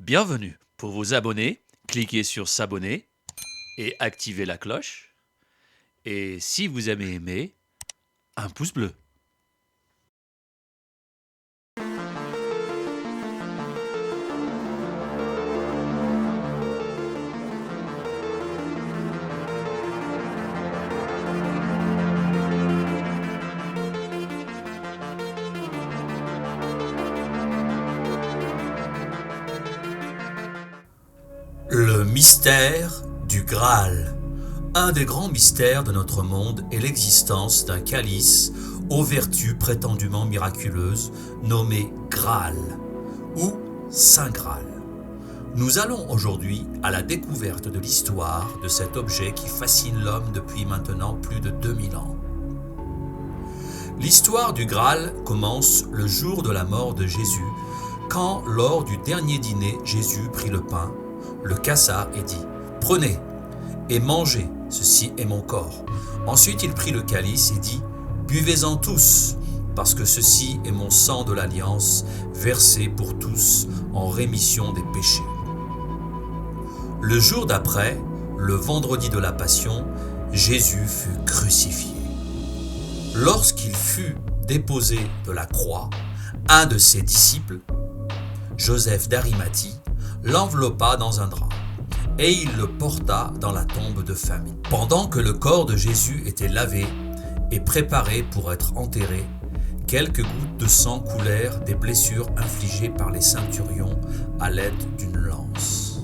Bienvenue. Pour vous abonner, cliquez sur s'abonner et activez la cloche. Et si vous avez aimé, un pouce bleu. Le mystère du Graal. Un des grands mystères de notre monde est l'existence d'un calice aux vertus prétendument miraculeuses nommé Graal ou Saint Graal. Nous allons aujourd'hui à la découverte de l'histoire de cet objet qui fascine l'homme depuis maintenant plus de 2000 ans. L'histoire du Graal commence le jour de la mort de Jésus, quand lors du dernier dîner, Jésus prit le pain, le cassa et dit « Prenez et mangez, ceci est mon corps. » Ensuite il prit le calice et dit « Buvez-en tous, parce que ceci est mon sang de l'alliance, versé pour tous en rémission des péchés. » Le jour d'après, le vendredi de la Passion, Jésus fut crucifié. Lorsqu'il fut déposé de la croix, un de ses disciples, Joseph d'Arimathie, l'enveloppa dans un drap, et il le porta dans la tombe de famille. Pendant que le corps de Jésus était lavé et préparé pour être enterré, quelques gouttes de sang coulèrent des blessures infligées par les centurions à l'aide d'une lance.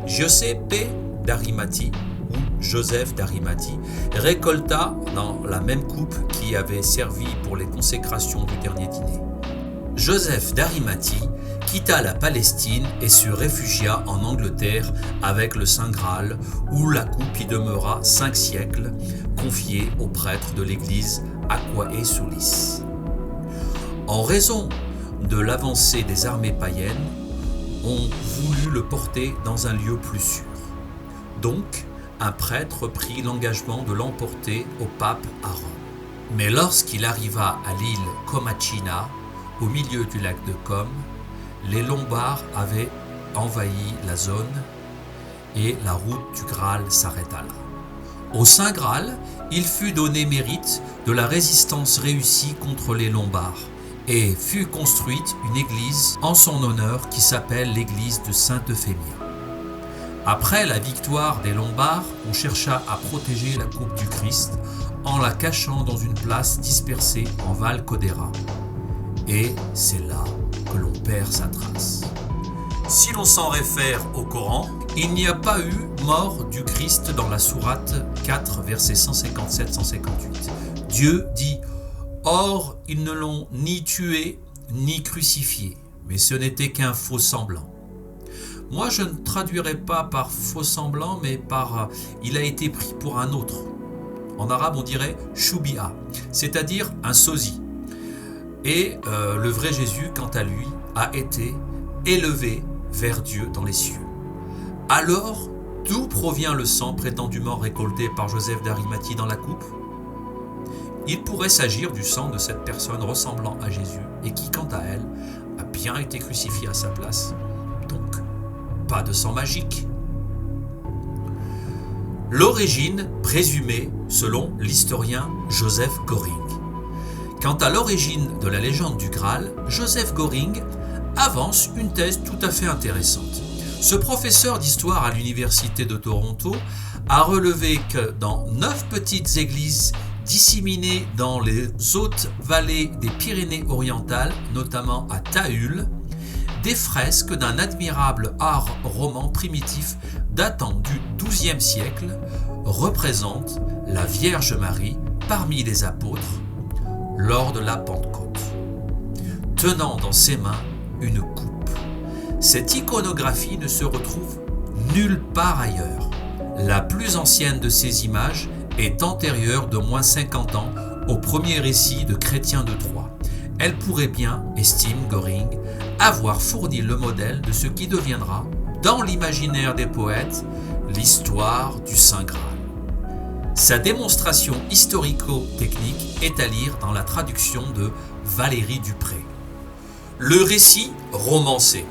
Giuseppe d'Arimathie, ou Joseph d'Arimathie, récolta dans la même coupe qui avait servi pour les consécrations du dernier dîner. Joseph d'Arimathie quitta la Palestine et se réfugia en Angleterre avec le Saint Graal, où la coupe y demeura 5 siècles, confiée aux prêtres de l'église Aquae Sulis. En raison de l'avancée des armées païennes, on voulut le porter dans un lieu plus sûr. Donc, un prêtre prit l'engagement de l'emporter au pape à Rome. Mais lorsqu'il arriva à l'île Comacina, au milieu du lac de Comme, les Lombards avaient envahi la zone et la route du Graal s'arrêta là. Au Saint Graal, il fut donné mérite de la résistance réussie contre les Lombards et fut construite une église en son honneur qui s'appelle l'église de Sainte-Euphémia. Après la victoire des Lombards, on chercha à protéger la coupe du Christ en la cachant dans une place dispersée en Val Codera. Et c'est là que l'on perd sa trace. Si l'on s'en réfère au Coran, il n'y a pas eu mort du Christ dans la sourate 4, versets 157-158. Dieu dit « Or, ils ne l'ont ni tué, ni crucifié, mais ce n'était qu'un faux semblant. » Moi, je ne traduirai pas par faux semblant, mais par « il a été pris pour un autre ». En arabe, on dirait « shubia », c'est-à-dire un sosie. Et le vrai Jésus, quant à lui, a été élevé vers Dieu dans les cieux. Alors, d'où provient le sang prétendument récolté par Joseph d'Arimathie dans la coupe ? Il pourrait s'agir du sang de cette personne ressemblant à Jésus et qui, quant à elle, a bien été crucifiée à sa place. Donc, pas de sang magique. L'origine présumée selon l'historien Joseph Göring. Quant à l'origine de la légende du Graal, Joseph Göring avance une thèse tout à fait intéressante. Ce professeur d'histoire à l'université de Toronto a relevé que dans 9 petites églises disséminées dans les hautes vallées des Pyrénées orientales, notamment à Tahull, des fresques d'un admirable art roman primitif datant du XIIe siècle représentent la Vierge Marie parmi les apôtres lors de la Pentecôte, tenant dans ses mains une coupe. Cette iconographie ne se retrouve nulle part ailleurs. La plus ancienne de ces images est antérieure d'au moins 50 ans au premier récit de Chrétien de Troyes. Elle pourrait bien, estime Göring, avoir fourni le modèle de ce qui deviendra, dans l'imaginaire des poètes, l'histoire du Saint Graal. Sa démonstration historico-technique est à lire dans la traduction de Valérie Dupré. Le récit romancé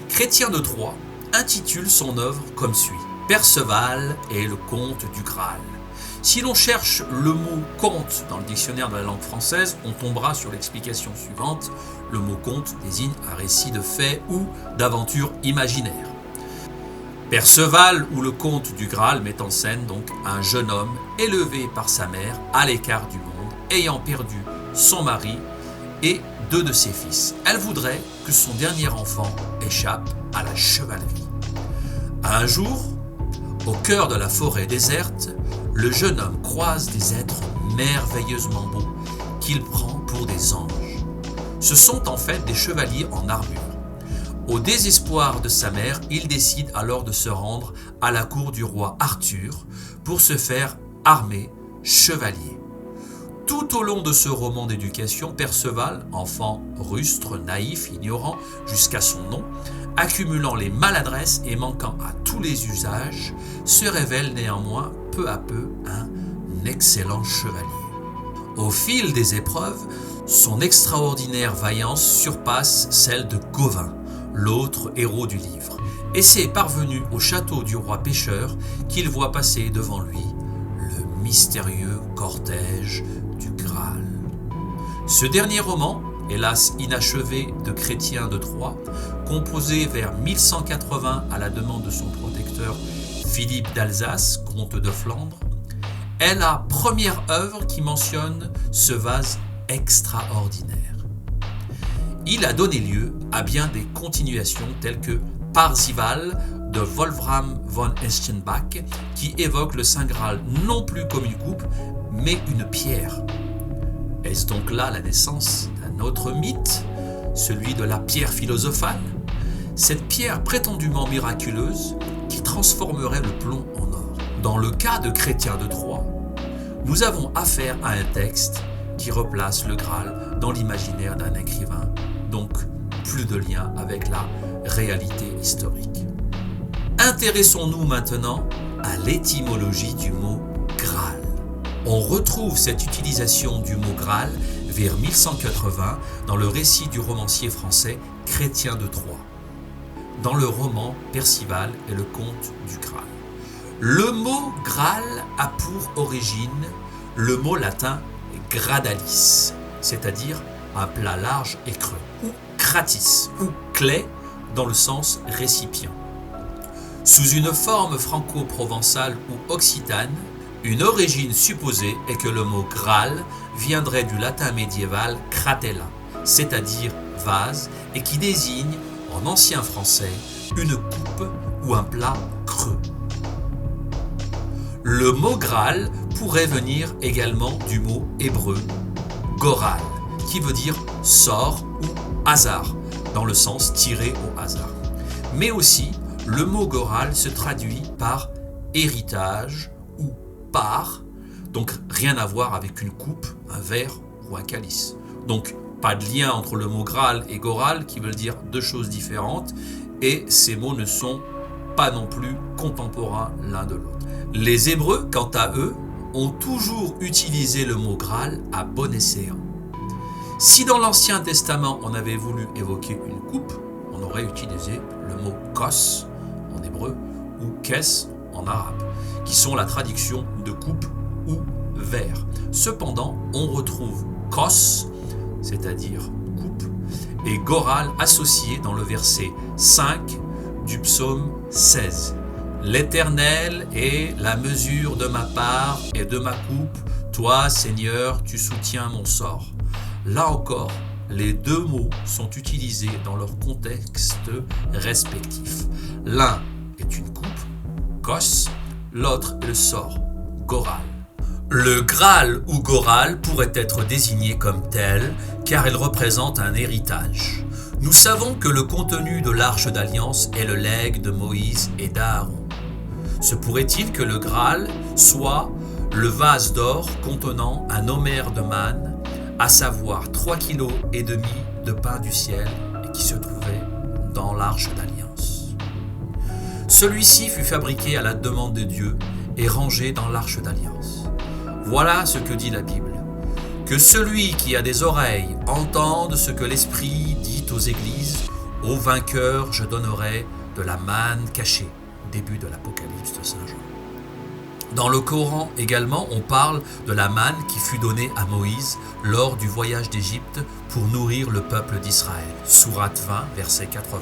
Chrétien de Troyes intitule son œuvre comme suit: Perceval et le conte du Graal. Si l'on cherche le mot conte dans le dictionnaire de la langue française, on tombera sur l'explication suivante: le mot conte désigne un récit de faits ou d'aventures imaginaires. Perceval ou le conte du Graal met en scène donc un jeune homme élevé par sa mère à l'écart du monde, ayant perdu son mari et 2 de ses fils. Elle voudrait que son dernier enfant échappe à la chevalerie. Un jour, au cœur de la forêt déserte, le jeune homme croise des êtres merveilleusement beaux qu'il prend pour des anges. Ce sont en fait des chevaliers en armure. Au désespoir de sa mère, il décide alors de se rendre à la cour du roi Arthur pour se faire armer chevalier. Tout au long de ce roman d'éducation, Perceval, enfant rustre, naïf, ignorant jusqu'à son nom, accumulant les maladresses et manquant à tous les usages, se révèle néanmoins peu à peu un excellent chevalier. Au fil des épreuves, son extraordinaire vaillance surpasse celle de Gauvin, l'autre héros du livre, et c'est parvenu au château du roi pêcheur qu'il voit passer devant lui le mystérieux cortège du Graal. Ce dernier roman, hélas inachevé, de Chrétien de Troyes, composé vers 1180 à la demande de son protecteur Philippe d'Alsace, comte de Flandre, est la première œuvre qui mentionne ce vase extraordinaire. Il a donné lieu à bien des continuations telles que Parzival de Wolfram von Eschenbach, qui évoque le Saint Graal non plus comme une coupe, mais une pierre. Est-ce donc là la naissance d'un autre mythe, celui de la pierre philosophale? Cette pierre prétendument miraculeuse qui transformerait le plomb en or. Dans le cas de Chrétien de Troyes, nous avons affaire à un texte qui replace le Graal dans l'imaginaire d'un écrivain, donc plus de lien avec la réalité historique. Intéressons-nous maintenant à l'étymologie du mot Graal. On retrouve cette utilisation du mot Graal vers 1180 dans le récit du romancier français Chrétien de Troyes, dans le roman Perceval et le conte du Graal. Le mot Graal a pour origine le mot latin gradalis, c'est-à-dire un plat large et creux, ou cratis, ou clé dans le sens récipient. Sous une forme franco-provençale ou occitane, une origine supposée est que le mot Graal viendrait du latin médiéval cratella, c'est-à-dire vase, et qui désigne en ancien français une coupe ou un plat creux. Le mot Graal pourrait venir également du mot hébreu goral, qui veut dire sort ou hasard, dans le sens tiré au hasard. Mais aussi, le mot goral se traduit par héritage ou part, donc rien à voir avec une coupe, un verre ou un calice. Donc pas de lien entre le mot Graal et goral, qui veulent dire deux choses différentes, et ces mots ne sont pas non plus contemporains l'un de l'autre. Les Hébreux, quant à eux, ont toujours utilisé le mot Graal à bon escient. Si dans l'Ancien Testament on avait voulu évoquer une coupe, on aurait utilisé le mot kos en hébreu ou kes en arabe, qui sont la traduction de coupe ou verre. Cependant, on retrouve kos, c'est-à-dire coupe, et goral associé dans le verset 5 du psaume 16. L'Éternel est la mesure de ma part et de ma coupe, toi, Seigneur, tu soutiens mon sort. Là encore, les deux mots sont utilisés dans leur contexte respectif. L'un est une coupe, kos, l'autre est le sort, goral. Le Graal ou goral pourrait être désigné comme tel car il représente un héritage. Nous savons que le contenu de l'Arche d'Alliance est le legs de Moïse et d'Aaron. Se pourrait-il que le Graal soit le vase d'or contenant un homère de manne, à savoir 3,5 kg de pain du ciel, et qui se trouvait dans l'Arche d'Alliance. Celui-ci fut fabriqué à la demande de Dieu et rangé dans l'Arche d'Alliance. Voilà ce que dit la Bible. Que celui qui a des oreilles entende ce que l'Esprit dit aux églises. Au vainqueur, je donnerai de la manne cachée. Début de l'Apocalypse de Saint Jean. Dans le Coran également, on parle de la manne qui fut donnée à Moïse lors du voyage d'Égypte pour nourrir le peuple d'Israël. Sourate 20, verset 80.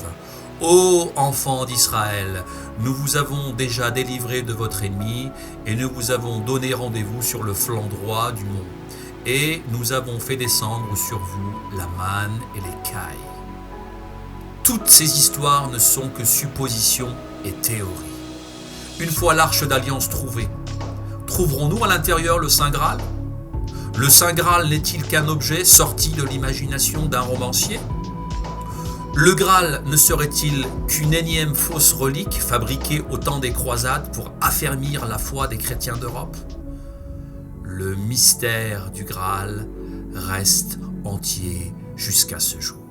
Ô enfants d'Israël, nous vous avons déjà délivré de votre ennemi et nous vous avons donné rendez-vous sur le flanc droit du mont. Et nous avons fait descendre sur vous la manne et l'écaille. Toutes ces histoires ne sont que suppositions et théories. Une fois l'arche d'alliance trouvée, trouverons-nous à l'intérieur le Saint Graal ? Le Saint Graal n'est-il qu'un objet sorti de l'imagination d'un romancier ? Le Graal ne serait-il qu'une énième fausse relique fabriquée au temps des croisades pour affermir la foi des chrétiens d'Europe ? Le mystère du Graal reste entier jusqu'à ce jour.